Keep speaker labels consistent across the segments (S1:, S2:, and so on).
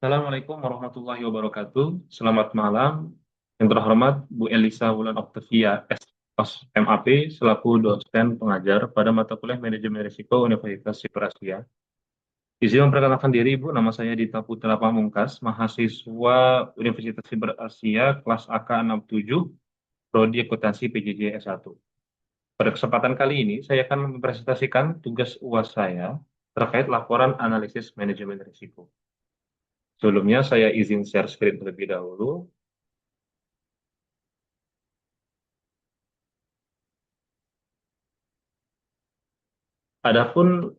S1: Assalamualaikum warahmatullahi wabarakatuh. Selamat malam. Yang terhormat Bu Elisa Wulan Octavia, S. MAP, selaku dosen pengajar pada mata kuliah Manajemen Risiko Universitas Siperasia. Izin memperkenalkan diri, Bu. Nama saya Dita Putra Pamungkas, mahasiswa Universitas Siperasia, kelas AK 67, Prodi Akuntansi PJJ S1. Pada kesempatan kali ini, saya akan mempresentasikan tugas UAS saya terkait laporan analisis manajemen risiko. Sebelumnya, saya izin share screen terlebih dahulu. Adapun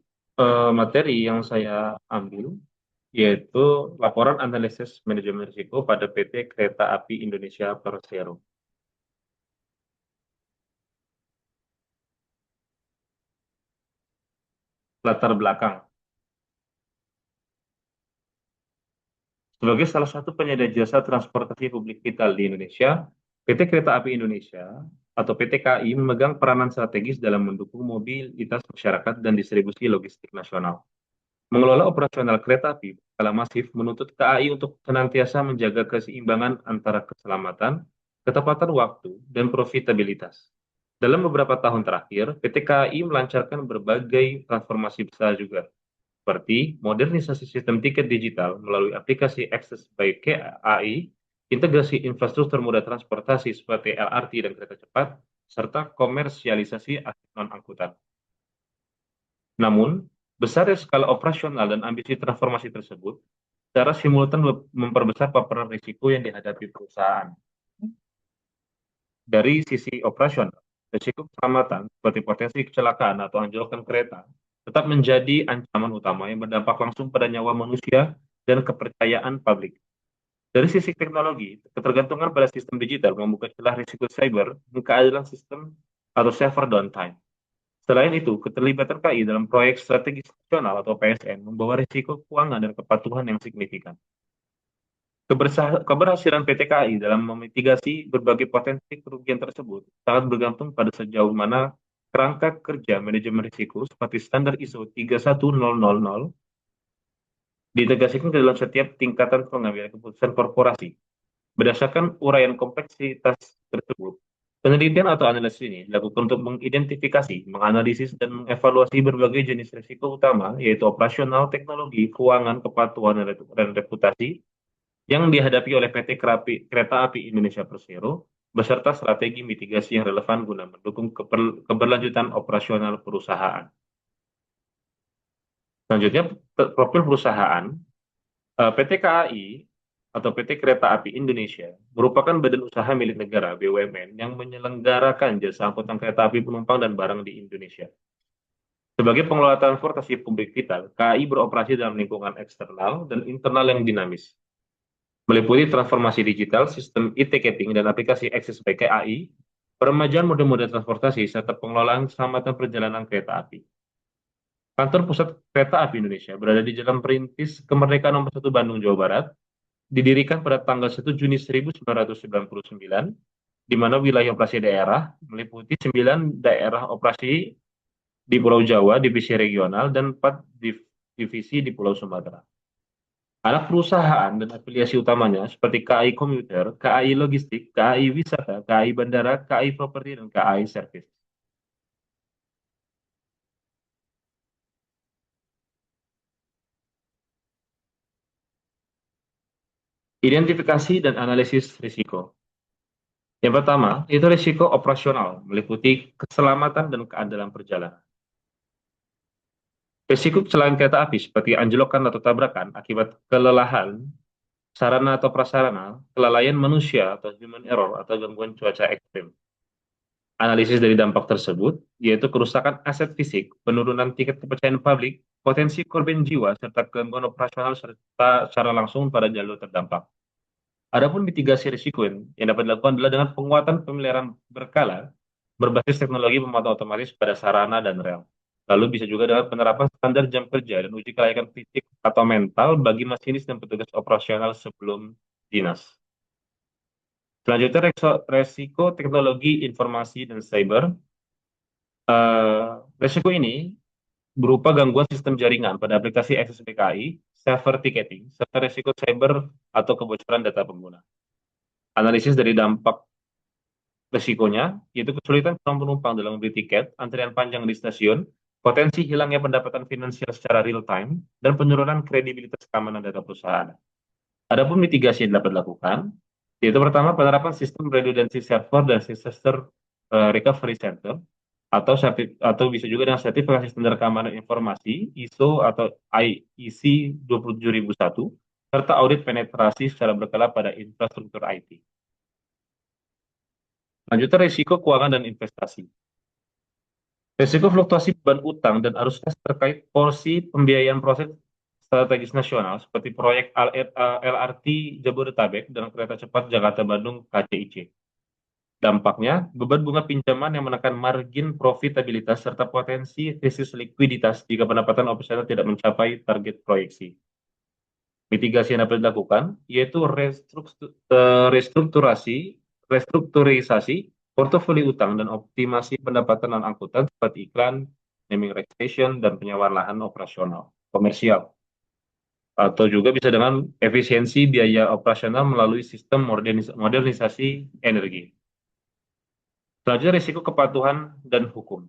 S1: materi yang saya ambil yaitu laporan analisis manajemen risiko pada PT Kereta Api Indonesia Persero. Latar belakang. Sebagai salah satu penyedia jasa transportasi publik vital di Indonesia, PT Kereta Api Indonesia atau PT KAI memegang peranan strategis dalam mendukung mobilitas masyarakat dan distribusi logistik nasional. Mengelola operasional kereta api skala masif menuntut KAI untuk senantiasa menjaga keseimbangan antara keselamatan, ketepatan waktu, dan profitabilitas. Dalam beberapa tahun terakhir, PT KAI melancarkan berbagai transformasi besar juga, seperti modernisasi sistem tiket digital melalui aplikasi Access by KAI, integrasi infrastruktur moda transportasi seperti LRT dan kereta cepat, serta komersialisasi non-angkutan. Namun, besar skala operasional dan ambisi transformasi tersebut secara simultan memperbesar paparan risiko yang dihadapi perusahaan. Dari sisi operasional, risiko keselamatan seperti potensi kecelakaan atau anjlokan kereta tetap menjadi ancaman utama yang berdampak langsung pada nyawa manusia dan kepercayaan publik. Dari sisi teknologi, ketergantungan pada sistem digital membuka celah risiko cyber dan keadilan sistem atau server downtime. Selain itu, keterlibatan KAI dalam proyek strategis nasional atau PSN membawa risiko keuangan dan kepatuhan yang signifikan. Keberhasilan PT KAI dalam memitigasi berbagai potensi kerugian tersebut sangat bergantung pada sejauh mana kerangka kerja manajemen risiko seperti standar ISO 31000 diintegrasikan ke dalam setiap tingkatan pengambilan keputusan korporasi. Berdasarkan uraian kompleksitas tersebut, penelitian atau analisis ini dilakukan untuk mengidentifikasi, menganalisis, dan mengevaluasi berbagai jenis risiko utama, yaitu operasional, teknologi, keuangan, kepatuhan, dan reputasi, yang dihadapi oleh PT Kereta Api Indonesia Persero, beserta strategi mitigasi yang relevan guna mendukung keberlanjutan operasional perusahaan. Selanjutnya, profil perusahaan. PT KAI atau PT Kereta Api Indonesia merupakan badan usaha milik negara (BUMN) yang menyelenggarakan jasa angkutan kereta api penumpang dan barang di Indonesia. Sebagai pengelola transportasi publik vital, KAI beroperasi dalam lingkungan eksternal dan internal yang dinamis, meliputi transformasi digital, sistem e-ticketing, dan aplikasi Access by KAI, peremajaan moda-moda transportasi, serta pengelolaan keselamatan perjalanan kereta api. Kantor Pusat Kereta Api Indonesia berada di Jalan Perintis Kemerdekaan Nomor 1 Bandung, Jawa Barat, didirikan pada tanggal 1 Juni 1999, di mana wilayah operasi daerah meliputi 9 daerah operasi di Pulau Jawa, divisi regional, dan 4 divisi di Pulau Sumatera. Anak perusahaan dan afiliasi utamanya seperti KAI Komuter, KAI Logistik, KAI Wisata, KAI Bandara, KAI Properti, dan KAI Service. Identifikasi dan analisis risiko. Yang pertama, itu risiko operasional, meliputi keselamatan dan keandalan perjalanan. Risiko kecelakaan kereta api seperti anjlokan atau tabrakan akibat kelelahan sarana atau prasarana, kelalaian manusia atau human error atau gangguan cuaca ekstrim. Analisis dari dampak tersebut, yaitu kerusakan aset fisik, penurunan tingkat kepercayaan publik, potensi korban jiwa, serta gangguan operasional serta secara langsung pada jalur terdampak. Adapun mitigasi risiko yang dapat dilakukan adalah dengan penguatan pemeliharaan berkala berbasis teknologi pemantauan otomatis pada sarana dan rel. Lalu bisa juga dengan penerapan standar jam kerja dan uji kelayakan fisik atau mental bagi masinis dan petugas operasional sebelum dinas. Selanjutnya, resiko teknologi informasi dan cyber. Resiko ini berupa gangguan sistem jaringan pada aplikasi Access PKI, safer ticketing, serta risiko cyber atau kebocoran data pengguna. Analisis dari dampak risikonya, yaitu kesulitan calon penumpang dalam membeli tiket, antrian panjang di stasiun, potensi hilangnya pendapatan finansial secara real time, dan penurunan kredibilitas keamanan data perusahaan. Adapun mitigasi yang dapat dilakukan, yaitu pertama penerapan sistem redundancy server dan disaster recovery center, atau bisa juga dengan sertifikasi standar keamanan informasi ISO atau IEC 27001, serta audit penetrasi secara berkala pada infrastruktur IT. Lanjutan risiko keuangan dan investasi. Risiko fluktuasi beban utang dan arus kas terkait porsi pembiayaan proses strategis nasional seperti proyek LRT Jabodetabek dan kereta cepat Jakarta-Bandung KCIC. Dampaknya, beban bunga pinjaman yang menekan margin profitabilitas serta potensi krisis likuiditas jika pendapatan operasional tidak mencapai target proyeksi. Mitigasi yang dapat dilakukan yaitu restrukturisasi portofolio utang dan optimasi pendapatan non-angkutan seperti iklan, naming registration, dan penyewaan lahan operasional komersial. Atau juga bisa dengan efisiensi biaya operasional melalui sistem modernisasi energi. Selanjutnya, risiko kepatuhan dan hukum.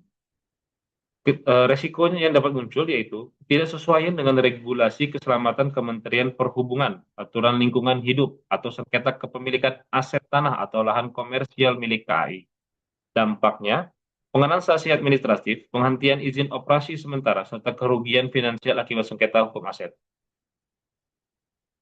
S1: Resikonya yang dapat muncul yaitu tidak sesuai dengan regulasi keselamatan Kementerian Perhubungan, aturan lingkungan hidup, atau sengketa kepemilikan aset tanah atau lahan komersial milik KAI. Dampaknya, pengenaan sanksi administratif, penghentian izin operasi sementara, serta kerugian finansial akibat sengketa hukum aset.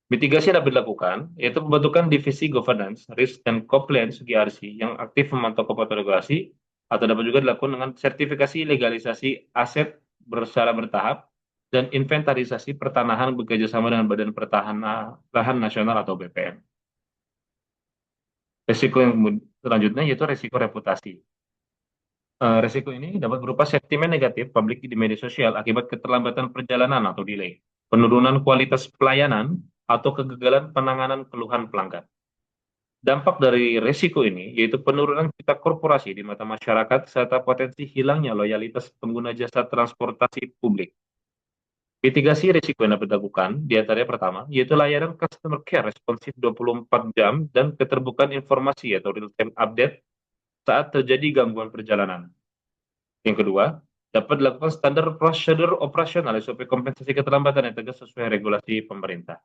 S1: Mitigasi yang dapat dilakukan, yaitu pembentukan divisi governance, risk, dan compliance GRC yang aktif memantau kepatuhan regulasi, atau dapat juga dilakukan dengan sertifikasi legalisasi aset secara bertahap, dan inventarisasi pertanahan bekerjasama dengan Badan Pertahanan Lahan Nasional atau BPN. Risiko yang selanjutnya yaitu risiko reputasi. Risiko ini dapat berupa sentimen negatif publik di media sosial akibat keterlambatan perjalanan atau delay, penurunan kualitas pelayanan, atau kegagalan penanganan keluhan pelanggan. Dampak dari risiko ini yaitu penurunan citra korporasi di mata masyarakat serta potensi hilangnya loyalitas pengguna jasa transportasi publik. Mitigasi risiko yang dapat dilakukan di antaranya pertama yaitu layanan customer care responsif 24 jam dan keterbukaan informasi atau real-time update saat terjadi gangguan perjalanan. Yang kedua, dapat dilakukan standar prosedur operasional SOP kompensasi keterlambatan yang tegas sesuai regulasi pemerintah.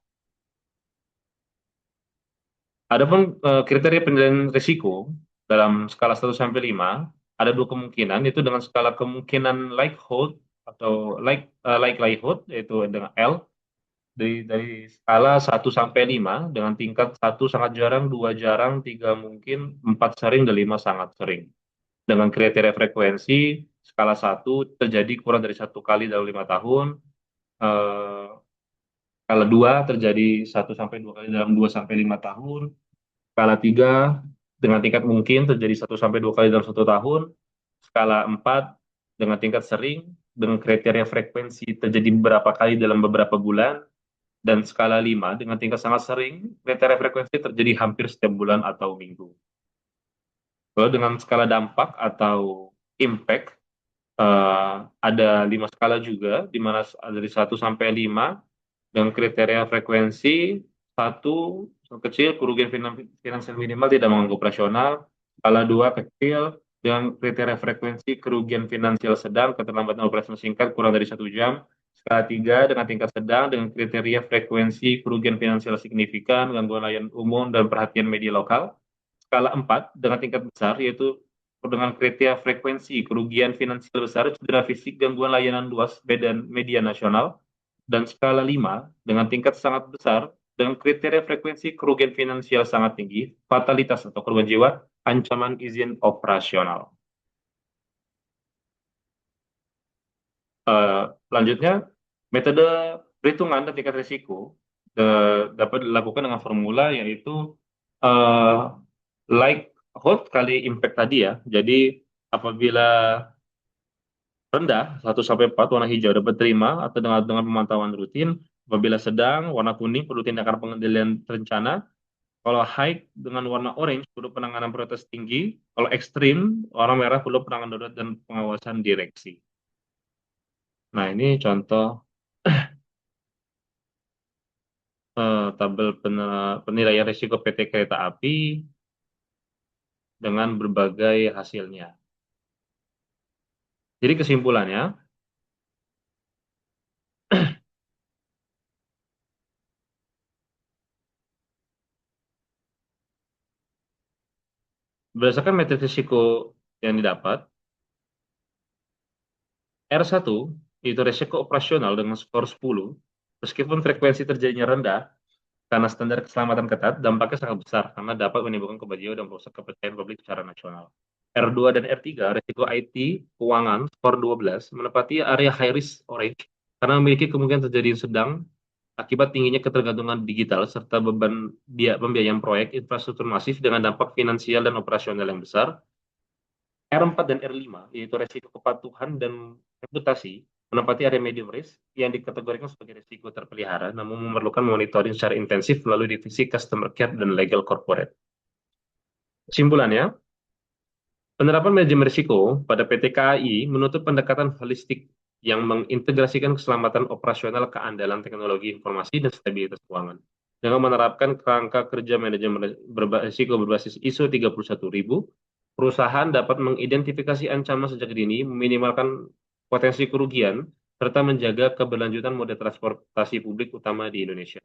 S1: Adapun kriteria penilaian risiko dalam skala 1 sampai 5 ada dua kemungkinan, yaitu dengan skala kemungkinan likelihood atau likelihood yaitu dengan L dari skala 1 sampai 5 dengan tingkat 1 sangat jarang, 2 jarang, 3 mungkin, 4 sering, dan 5 sangat sering. Dengan kriteria frekuensi skala 1 terjadi kurang dari 1 kali dalam 5 tahun, skala 2 terjadi 1 sampai 2 kali dalam 2 sampai 5 tahun, skala 3 dengan tingkat mungkin terjadi 1 sampai 2 kali dalam 1 tahun, skala 4 dengan tingkat sering dengan kriteria frekuensi terjadi beberapa kali dalam beberapa bulan, dan skala 5 dengan tingkat sangat sering, kriteria frekuensi terjadi hampir setiap bulan atau minggu. Lalu dengan skala dampak atau impact, ada 5 skala juga, di mana dari 1 sampai 5 dengan kriteria frekuensi 1 kecil, kerugian finansial minimal tidak mengganggu operasional. Skala 2 kecil dengan kriteria frekuensi kerugian finansial sedang, keterlambatan operasional singkat kurang dari 1 jam. Skala 3 dengan tingkat sedang dengan kriteria frekuensi kerugian finansial signifikan, gangguan layanan umum, dan perhatian media lokal. Skala 4 dengan tingkat besar yaitu dengan kriteria frekuensi kerugian finansial besar, cedera fisik, gangguan layanan luas, dan media nasional. Dan skala 5 dengan tingkat sangat besar dengan kriteria frekuensi kerugian finansial sangat tinggi, fatalitas atau korban jiwa, ancaman izin operasional. Lanjutnya, metode perhitungan dan tingkat risiko dapat dilakukan dengan formula yaitu likelihood kali impact tadi ya. Jadi apabila rendah 1 sampai 4 warna hijau dapat terima atau dengan pemantauan rutin. Apabila sedang warna kuning perlu tindakan pengendalian terencana. Kalau high dengan warna orange perlu penanganan prioritas tinggi. Kalau ekstrim warna merah perlu penanganan darurat dan pengawasan direksi. Nah, ini contoh tabel penilaian risiko PT Kereta Api dengan berbagai hasilnya. Jadi kesimpulannya, berdasarkan metode risiko yang didapat, R1 itu risiko operasional dengan skor 10, meskipun frekuensi terjadinya rendah, karena standar keselamatan ketat, dampaknya sangat besar karena dapat menimbulkan kebajikan dan merusak kepercayaan publik secara nasional. R2 dan R3, risiko IT, keuangan, skor 12, menempati area high risk orange karena memiliki kemungkinan terjadi sedang akibat tingginya ketergantungan digital serta beban pembiayaan proyek infrastruktur masif dengan dampak finansial dan operasional yang besar. R4 dan R5, yaitu risiko kepatuhan dan reputasi, menempati area medium risk yang dikategorikan sebagai risiko terpelihara, namun memerlukan monitoring secara intensif melalui divisi customer care dan legal corporate. Kesimpulannya, penerapan manajemen risiko pada PT KAI menuntut pendekatan holistik yang mengintegrasikan keselamatan operasional, keandalan teknologi informasi, dan stabilitas keuangan. Dengan menerapkan kerangka kerja manajemen risiko berbasis ISO 31000, perusahaan dapat mengidentifikasi ancaman sejak dini, meminimalkan potensi kerugian, serta menjaga keberlanjutan moda transportasi publik utama di Indonesia.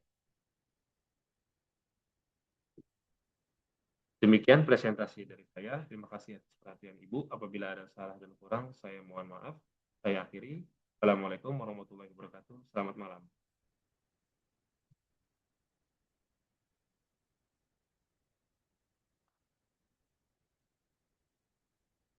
S1: Demikian presentasi dari saya. Terima kasih atas perhatian Ibu. Apabila ada salah dan kurang, saya mohon maaf. Saya akhiri. Assalamualaikum warahmatullahi wabarakatuh. Selamat malam.